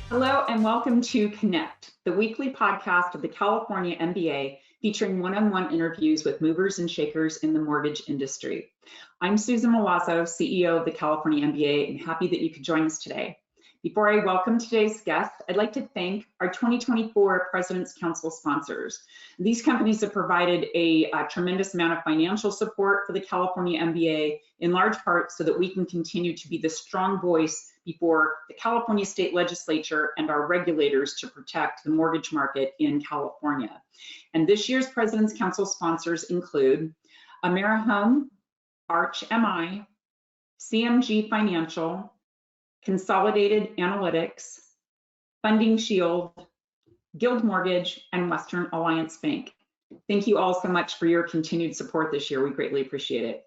Hello and welcome to Connect, the weekly podcast of the California MBA featuring one-on-one interviews with movers and shakers in the mortgage industry. I'm Susan Milazzo, CEO of the California MBA, and happy that you could join us today. Before I welcome today's guest, I'd like to thank our 2024 President's Council sponsors. These companies have provided a tremendous amount of financial support for the California MBA, in large part so that we can continue to be the strong voice before the California State Legislature and our regulators to protect the mortgage market in California. And this year's President's Council sponsors include AmeriHome, Arch MI, CMG Financial, Consolidated Analytics, Funding Shield, Guild Mortgage, and Western Alliance Bank. Thank you all so much for your continued support this year. We greatly appreciate it.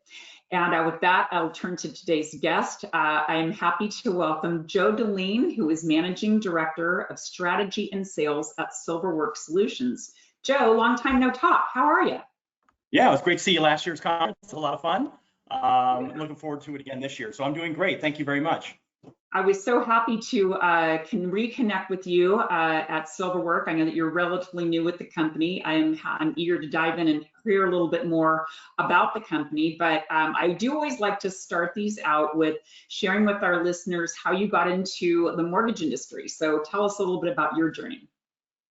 And with that, I'll turn to today's guest. I am happy to welcome Joe Dahleen, who is Managing Director of Strategy and Sales at Silverwork Solutions. Joe, long time no talk. How are you? Yeah, it was great to see you last year's conference. It was a lot of fun. Looking forward to it again this year. So I'm doing great. Thank you very much. I was so happy to can reconnect with you at Silverwork. I know that you're relatively new with the company. I'm eager to dive in and hear a little bit more about the company, but I do always like to start these out with sharing with our listeners how you got into the mortgage industry. So tell us a little bit about your journey.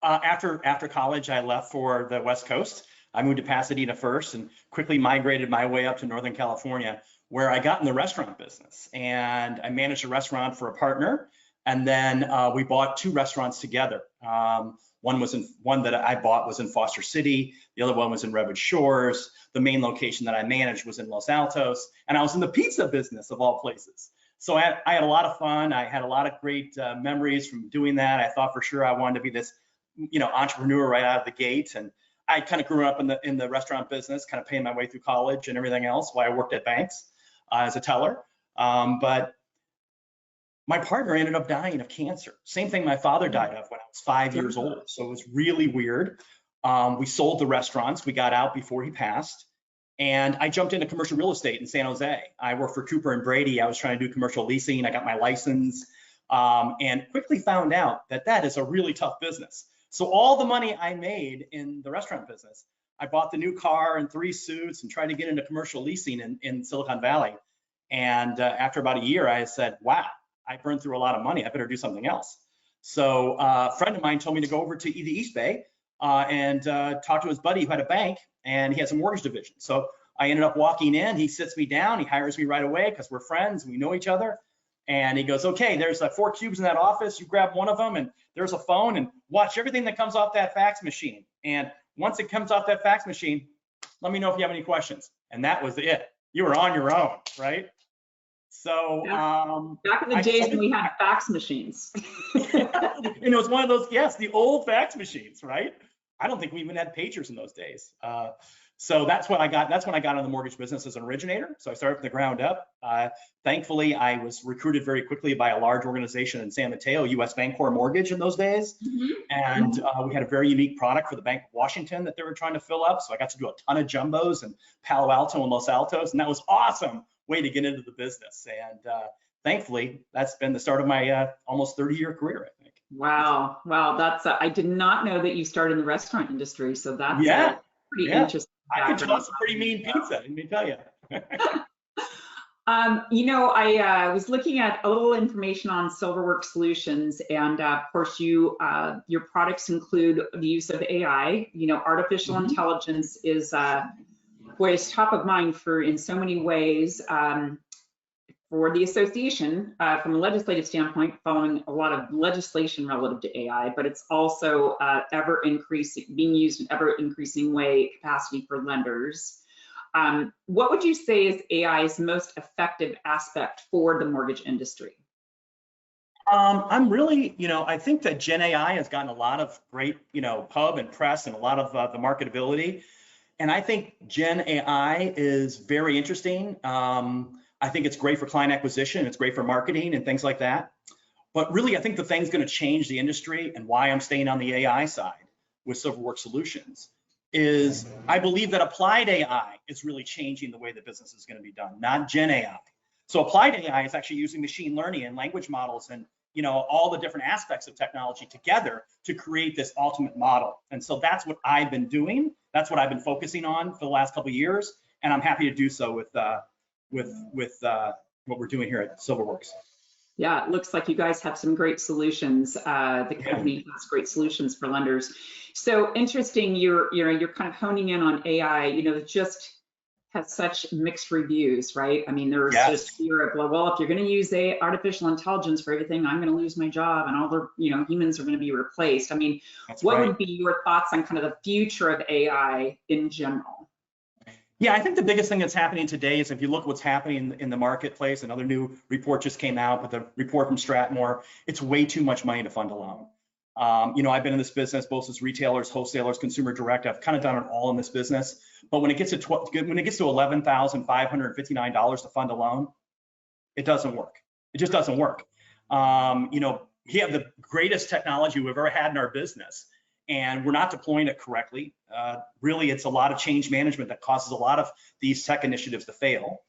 After college, I left for the West Coast. I moved to Pasadena first and quickly migrated my way up to Northern California, where I got in the restaurant business, and I managed a restaurant for a partner. And then we bought two restaurants together. One that I bought was in Foster City. The other one was in Redwood Shores. The main location that I managed was in Los Altos, and I was in the pizza business of all places. So I had a lot of fun. I had a lot of great memories from doing that. I thought for sure I wanted to be this, entrepreneur right out of the gate. And I kind of grew up in the restaurant business, kind of paying my way through college and everything else while I worked at banks as a teller. But my partner ended up dying of cancer. Same thing my father died of when I was 5 years old. So it was really weird. We sold the restaurants. We got out before he passed. And I jumped into commercial real estate in San Jose. I worked for Cooper and Brady. I was trying to do commercial leasing. I got my license and quickly found out that that is a really tough business. So all the money I made in the restaurant business, I bought the new car and 3 suits and tried to get into commercial leasing in Silicon Valley. And after about a year, I said, wow, I burned through a lot of money. I better do something else. So a friend of mine told me to go over to the East Bay and talk to his buddy who had a bank, and he has a mortgage division. So I ended up walking in. He sits me down. He hires me right away because we're friends. We know each other. And he goes, okay, there's 4 cubes in that office. You grab one of them, and there's a phone, and watch everything that comes off that fax machine. And once it comes off that fax machine, let me know if you have any questions. And that was it. You were on your own, right? So back in the days when we had fax machines. It was one of those, yes, the old fax machines, right? I don't think we even had pagers in those days. So that's when I got into the mortgage business as an originator. So I started from the ground up. Thankfully, I was recruited very quickly by a large organization in San Mateo, US Bancorp Mortgage in those days. And we had a very unique product for the Bank of Washington that they were trying to fill up. So I got to do a ton of jumbos in Palo Alto and Los Altos, and that was awesome way to get into the business. And thankfully, that's been the start of my almost 30-year career, I think. Wow, that's I did not know that you started in the restaurant industry. So that's pretty interesting. I can toss a pretty mean pizza, let me tell you. I was looking at a little information on Silverwork Solutions, and of course, your products include the use of AI. Artificial intelligence is top of mind in so many ways for the association from a legislative standpoint, following a lot of legislation relative to AI, but it's also being used in ever increasing way capacity for lenders. What would you say is AI's most effective aspect for the mortgage industry? I'm really, I think that Gen AI has gotten a lot of great, pub and press and a lot of the marketability. And I think Gen AI is very interesting. I think it's great for client acquisition. It's great for marketing and things like that. But really, I think the thing's going to change the industry, and why I'm staying on the AI side with Silverwork Solutions is I believe that applied AI is really changing the way the business is going to be done, not Gen AI. So applied AI is actually using machine learning and language models and all the different aspects of technology together to create this ultimate model. And so that's what I've been doing. That's what I've been focusing on for the last couple of years. And I'm happy to do so with what we're doing here at Silverworks. Yeah, it looks like you guys have some great solutions. The company has great solutions for lenders. So interesting, you're kind of honing in on AI, it just has such mixed reviews, right? I mean, there's this fear of, well, if you're going to use artificial intelligence for everything, I'm going to lose my job and all the, humans are going to be replaced. I mean, what would be your thoughts on kind of the future of AI in general? Yeah, I think the biggest thing that's happening today is if you look what's happening in the marketplace, another new report just came out with a report from Stratmore, it's way too much money to fund a loan. I've been in this business both as retailers, wholesalers, consumer direct. I've kind of done it all in this business. But when it gets to $11,559 to fund a loan, it doesn't work. It just doesn't work. We have the greatest technology we've ever had in our business, and we're not deploying it correctly. Really, it's a lot of change management that causes a lot of these tech initiatives to fail.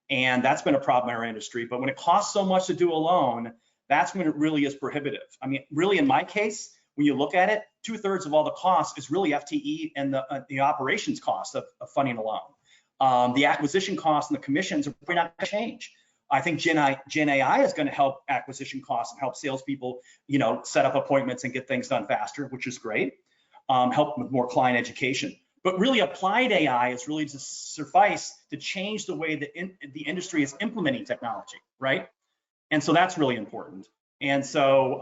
And that's been a problem in our industry. But when it costs so much to do a loan, that's when it really is prohibitive. I mean, really, in my case, when you look at it, 2/3 of all the cost is really FTE and the operations cost of funding a loan. The acquisition costs and the commissions are probably not going to change. I think Gen AI is going to help acquisition costs and help salespeople, set up appointments and get things done faster, which is great. Help with more client education. But really, applied AI is really to suffice to change the way that the industry is implementing technology, right? And so that's really important. And so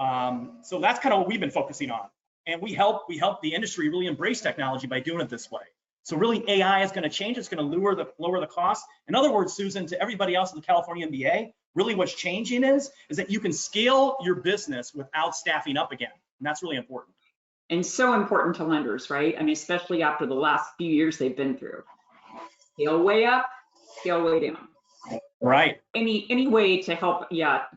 that's kind of what we've been focusing on. And we help the industry really embrace technology by doing it this way. So really, AI is going to change. It's going to lower the cost. In other words, Susan, to everybody else in the California MBA, really what's changing is that you can scale your business without staffing up again. And that's really important. And so important to lenders, right? I mean, especially after the last few years they've been through. Scale way up, scale way down. Right. Any way to help,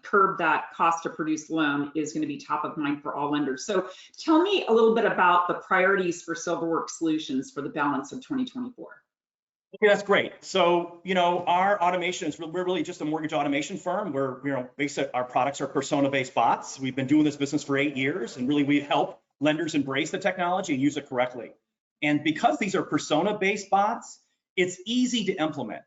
curb that cost to produce loan is going to be top of mind for all lenders. So tell me a little bit about the priorities for Silverwork Solutions for the balance of 2024. Okay, that's great. So, our automation is, we're really just a mortgage automation firm. We're, our products are persona-based bots. We've been doing this business for 8 years, and really we help lenders embrace the technology and use it correctly. And because these are persona-based bots, it's easy to implement.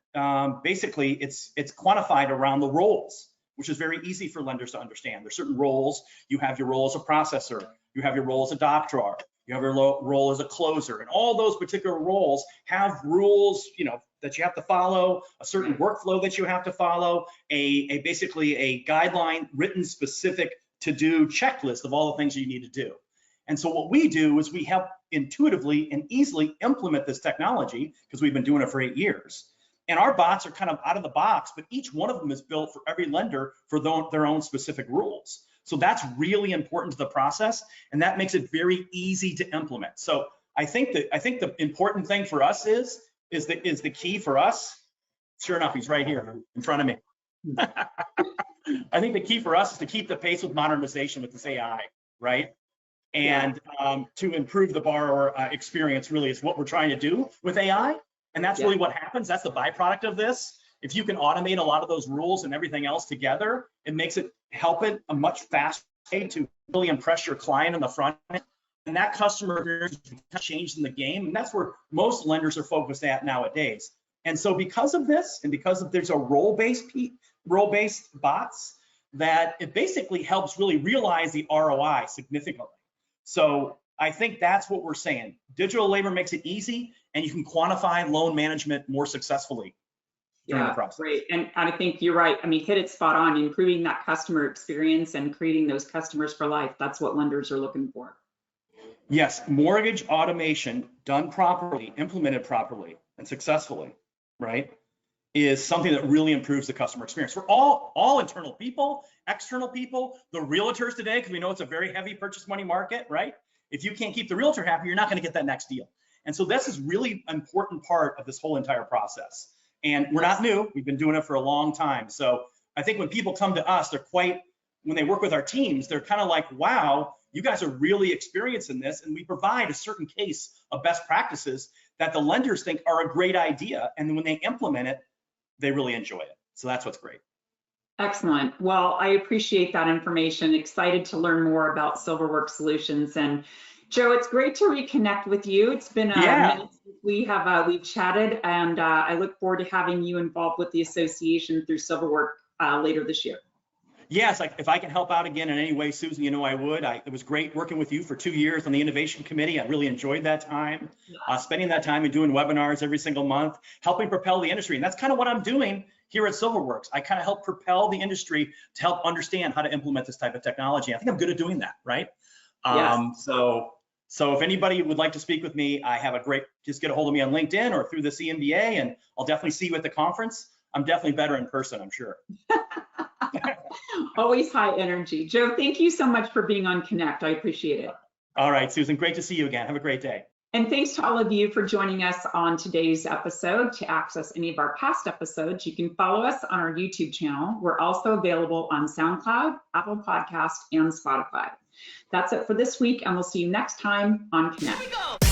Basically, it's quantified around the roles, which is very easy for lenders to understand. There's certain roles. You have your role as a processor. You have your role as a doctor. You have your role as a closer. And all those particular roles have rules, that you have to follow, a certain workflow that you have to follow, basically a guideline written specific to-do checklist of all the things you need to do. And so what we do is we help intuitively and easily implement this technology because we've been doing it for 8 years. And our bots are kind of out of the box, but each one of them is built for every lender for their own specific rules. So that's really important to the process, and that makes it very easy to implement. So I think the important thing for us is the key for us. Sure enough, he's right here in front of me. I think the key for us is to keep the pace with modernization with this AI, right? And to improve the borrower experience really is what we're trying to do with AI. And that's really what happens. That's the byproduct of this. If you can automate a lot of those rules and everything else together, it makes it help it a much faster way to really impress your client on the front end. And that customer experience is changing the game. And that's where most lenders are focused at nowadays. And so because of this, and because of there's a role-based bots, that it basically helps really realize the ROI significantly. So I think that's what we're saying. Digital labor makes it easy, and you can quantify loan management more successfully during the process. Great. And I think you're right. I mean, hit it spot on, improving that customer experience and creating those customers for life. That's what lenders are looking for. Yes, mortgage automation done properly, implemented properly and successfully, right, is something that really improves the customer experience for all internal people, external people, the realtors today, because we know it's a very heavy purchase money market, right? If you can't keep the realtor happy, you're not going to get that next deal. And so this is really an important part of this whole entire process. And we're not new. We've been doing it for a long time. So I think when people come to us, when they work with our teams, they're kind of like, wow, you guys are really experienced in this. And we provide a certain case of best practices that the lenders think are a great idea. And then when they implement it, they really enjoy it. So that's what's great. Excellent. Well, I appreciate that information. Excited to learn more about Silverwork Solutions. And Joe, it's great to reconnect with you. It's been a Yeah. minute since we've chatted, and I look forward to having you involved with the association through Silverwork later this year. Yes, if I can help out again in any way, Susan, you know I would. It was great working with you for 2 years on the innovation committee. I really enjoyed that time, spending that time and doing webinars every single month, helping propel the industry. And that's kind of what I'm doing here at Silverworks. I kind of help propel the industry to help understand how to implement this type of technology. I think I'm good at doing that, right? Yes. So if anybody would like to speak with me, just get a hold of me on LinkedIn or through the CMBA, and I'll definitely see you at the conference. I'm definitely better in person, I'm sure. Always high energy. Joe, thank you so much for being on Connect. I appreciate it. All right, Susan, great to see you again. Have a great day. And thanks to all of you for joining us on today's episode. To access any of our past episodes, you can follow us on our YouTube channel. We're also available on SoundCloud, Apple Podcasts, and Spotify. That's it for this week, and we'll see you next time on Connect.